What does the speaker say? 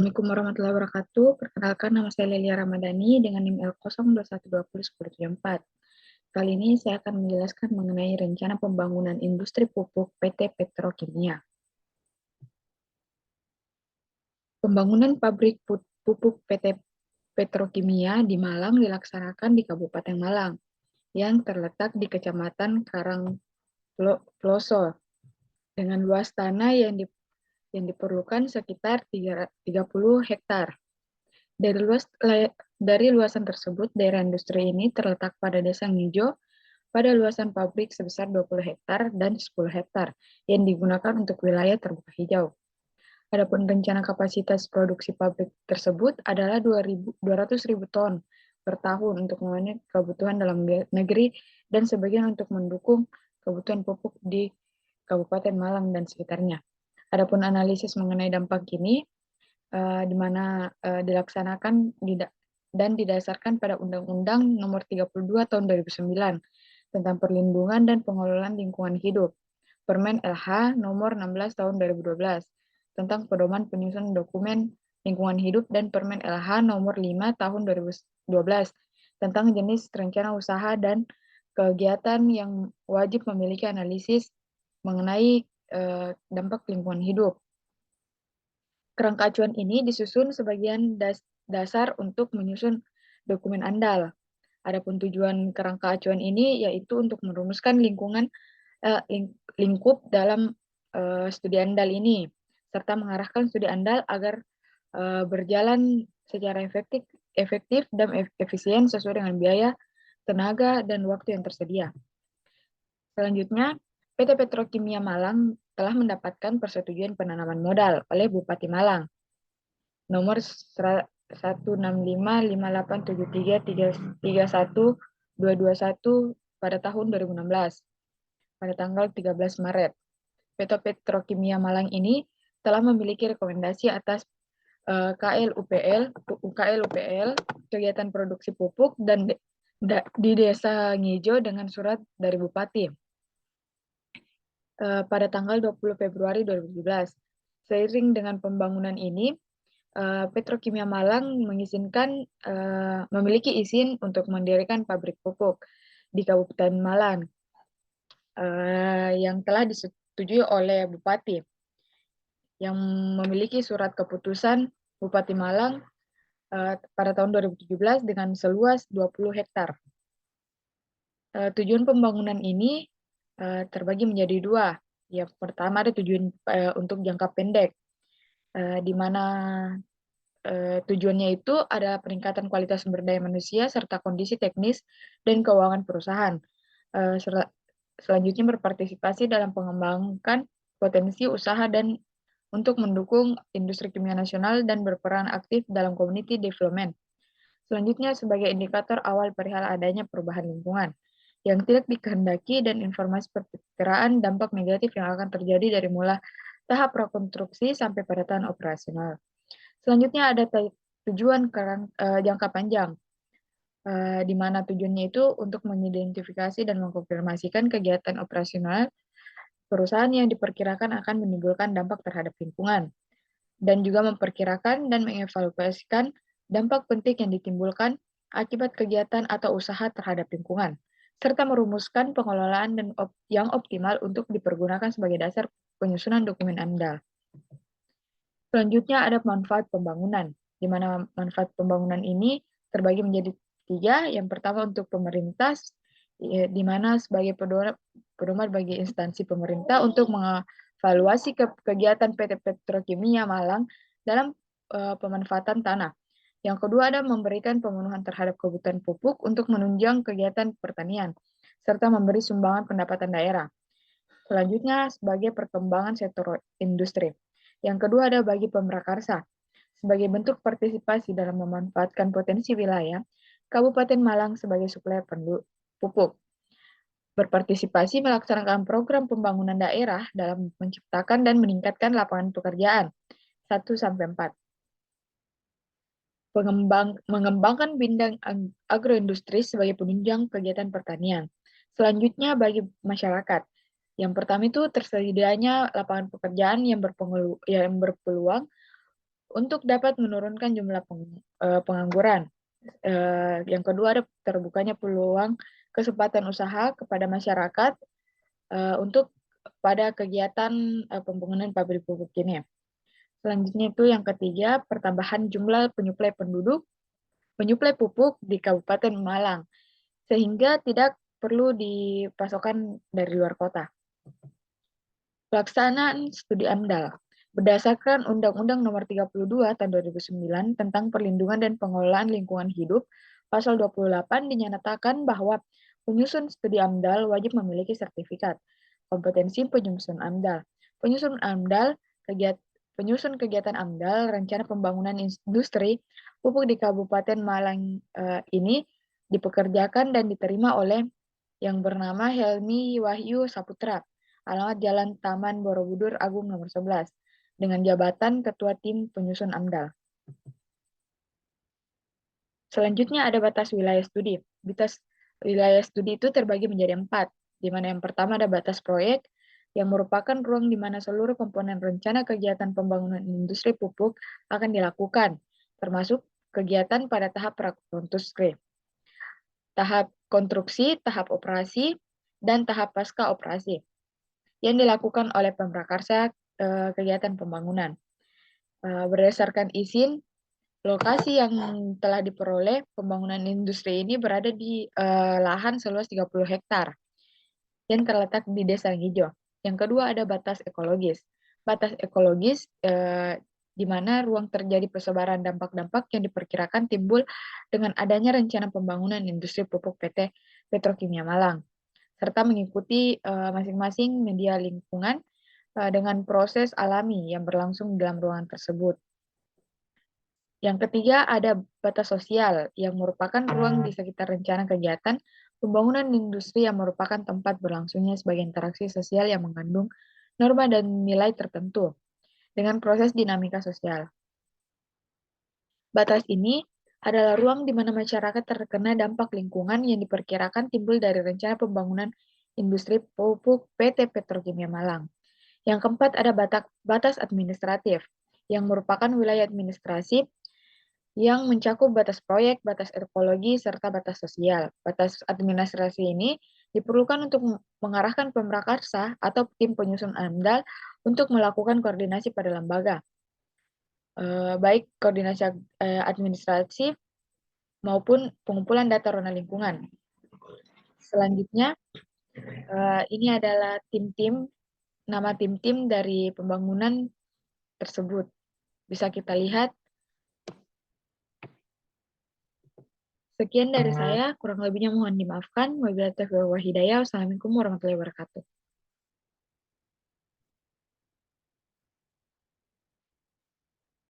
Assalamualaikum warahmatullahi wabarakatuh. Perkenalkan, nama saya Lelia Ramadhani dengan NIM L02120104. Kali ini saya akan menjelaskan mengenai rencana pembangunan industri pupuk PT Petrokimia. Pembangunan pabrik pupuk PT Petrokimia di Malang dilaksanakan di Kabupaten Malang, yang terletak di Kecamatan Karangploso, dengan luas tanah yang diperlukan sekitar 30 hektar. Dari luasan tersebut, daerah industri ini terletak pada Desa Ngijo pada luasan pabrik sebesar 20 hektar dan 10 hektar yang digunakan untuk wilayah terbuka hijau. Adapun rencana kapasitas produksi pabrik tersebut adalah 200.000 ton per tahun untuk memenuhi kebutuhan dalam negeri dan sebagian untuk mendukung kebutuhan pupuk di Kabupaten Malang dan sekitarnya. Adapun analisis mengenai dampak ini di mana dilaksanakan dan didasarkan pada Undang-Undang Nomor 32 Tahun 2009 tentang Perlindungan dan Pengelolaan Lingkungan Hidup, Permen LH Nomor 16 Tahun 2012 tentang Pedoman Penyusunan Dokumen Lingkungan Hidup dan Permen LH Nomor 5 Tahun 2012 tentang jenis rencana usaha dan kegiatan yang wajib memiliki analisis mengenai dampak lingkungan hidup. Kerangka acuan ini disusun sebagian dasar untuk menyusun dokumen andal. Adapun tujuan kerangka acuan ini yaitu untuk merumuskan lingkup dalam studi andal ini, serta mengarahkan studi andal agar berjalan secara efektif dan efisien sesuai dengan biaya, tenaga, dan waktu yang tersedia. Selanjutnya, PT Petrokimia Malang telah mendapatkan persetujuan penanaman modal oleh Bupati Malang nomor 165587331 pada tahun 2016 pada tanggal 13 Maret. PT Petrokimia Malang ini telah memiliki rekomendasi atas KLUPL, kegiatan produksi pupuk dan di Desa Ngijo dengan surat dari Bupati pada tanggal 20 Februari 2017. Seiring dengan pembangunan ini, Petrokimia Malang memiliki izin untuk mendirikan pabrik pupuk di Kabupaten Malang yang telah disetujui oleh Bupati, yang memiliki surat keputusan Bupati Malang pada tahun 2017 dengan seluas 20 hektar. Tujuan pembangunan ini terbagi menjadi dua. Yang pertama ada tujuan untuk jangka pendek, di mana tujuannya itu ada peningkatan kualitas sumber daya manusia serta kondisi teknis dan keuangan perusahaan. Selanjutnya berpartisipasi dalam pengembangan potensi usaha dan untuk mendukung industri kimia nasional dan berperan aktif dalam community development. Selanjutnya sebagai indikator awal perihal adanya perubahan lingkungan yang tidak dikehendaki dan informasi perkiraan dampak negatif yang akan terjadi dari mulai tahap prakonstruksi sampai pada tahap operasional. Selanjutnya ada tujuan jangka panjang, di mana tujuannya itu untuk mengidentifikasi dan mengkonfirmasikan kegiatan operasional perusahaan yang diperkirakan akan menimbulkan dampak terhadap lingkungan, dan juga memperkirakan dan mengevaluasikan dampak penting yang ditimbulkan akibat kegiatan atau usaha terhadap lingkungan, serta merumuskan pengelolaan yang optimal untuk dipergunakan sebagai dasar penyusunan dokumen andal. Selanjutnya ada manfaat pembangunan, di mana manfaat pembangunan ini terbagi menjadi tiga. Yang pertama untuk pemerintah, di mana sebagai pedoman bagi instansi pemerintah untuk mengevaluasi kegiatan PT Petrokimia Malang dalam pemanfaatan tanah. Yang kedua ada memberikan pemenuhan terhadap kebutuhan pupuk untuk menunjang kegiatan pertanian, serta memberi sumbangan pendapatan daerah. Selanjutnya sebagai perkembangan sektor industri. Yang kedua ada bagi pemrakarsa. Sebagai bentuk partisipasi dalam memanfaatkan potensi wilayah, Kabupaten Malang sebagai supplier pupuk berpartisipasi melaksanakan program pembangunan daerah dalam menciptakan dan meningkatkan lapangan pekerjaan 1-4. Mengembangkan bidang agroindustri sebagai penunjang kegiatan pertanian. Selanjutnya bagi masyarakat. Yang pertama itu tersedianya lapangan pekerjaan yang berpeluang untuk dapat menurunkan jumlah pengangguran. Yang kedua ada terbukanya peluang kesempatan usaha kepada masyarakat untuk pada kegiatan pembangunan pabrik pupuk kimia. Selanjutnya itu yang ketiga, pertambahan jumlah penyuplai pupuk di Kabupaten Malang, sehingga tidak perlu dipasokkan dari luar kota. Pelaksanaan studi AMDAL. Berdasarkan Undang-Undang Nomor 32 Tahun 2009 tentang Perlindungan dan Pengelolaan Lingkungan Hidup, Pasal 28 dinyatakan bahwa penyusun studi AMDAL wajib memiliki sertifikat kompetensi penyusun AMDAL. Penyusun AMDAL, penyusun kegiatan AMDAL, rencana pembangunan industri pupuk di Kabupaten Malang ini dipekerjakan dan diterima oleh yang bernama Helmi Wahyu Saputra, alamat Jalan Taman Borobudur Agung nomor 11, dengan jabatan Ketua Tim Penyusun AMDAL. Selanjutnya ada batas wilayah studi. Batas wilayah studi itu terbagi menjadi 4, di mana yang pertama ada batas proyek, yang merupakan ruang di mana seluruh komponen rencana kegiatan pembangunan industri pupuk akan dilakukan, termasuk kegiatan pada tahap prakonstruksi, tahap konstruksi, tahap operasi, dan tahap pasca operasi yang dilakukan oleh pemrakarsa kegiatan pembangunan. Berdasarkan izin, lokasi yang telah diperoleh pembangunan industri ini berada di lahan seluas 30 hektar yang terletak di Desa Ngijo. Yang kedua ada batas ekologis. Batas ekologis di mana ruang terjadi persebaran dampak-dampak yang diperkirakan timbul dengan adanya rencana pembangunan industri pupuk PT Petrokimia Malang, serta mengikuti masing-masing media lingkungan dengan proses alami yang berlangsung dalam ruangan tersebut. Yang ketiga ada batas sosial yang merupakan ruang di sekitar rencana kegiatan pembangunan industri yang merupakan tempat berlangsungnya sebagai interaksi sosial yang mengandung norma dan nilai tertentu dengan proses dinamika sosial. Batas ini adalah ruang di mana masyarakat terkena dampak lingkungan yang diperkirakan timbul dari rencana pembangunan industri pupuk PT Petrokimia Malang. Yang keempat ada batas administratif yang merupakan wilayah administrasi yang mencakup batas proyek, batas ekologi, serta batas sosial. Batas administrasi ini diperlukan untuk mengarahkan pemrakarsa atau tim penyusun AMDAL untuk melakukan koordinasi pada lembaga, baik koordinasi administrasi maupun pengumpulan data rona lingkungan. Selanjutnya, ini adalah nama tim-tim dari pembangunan tersebut. Bisa kita lihat. Sekian dari saya, kurang lebihnya mohon dimaafkan. Wabillahi taufiq wal hidayah. Wassalamualaikum warahmatullahi wabarakatuh.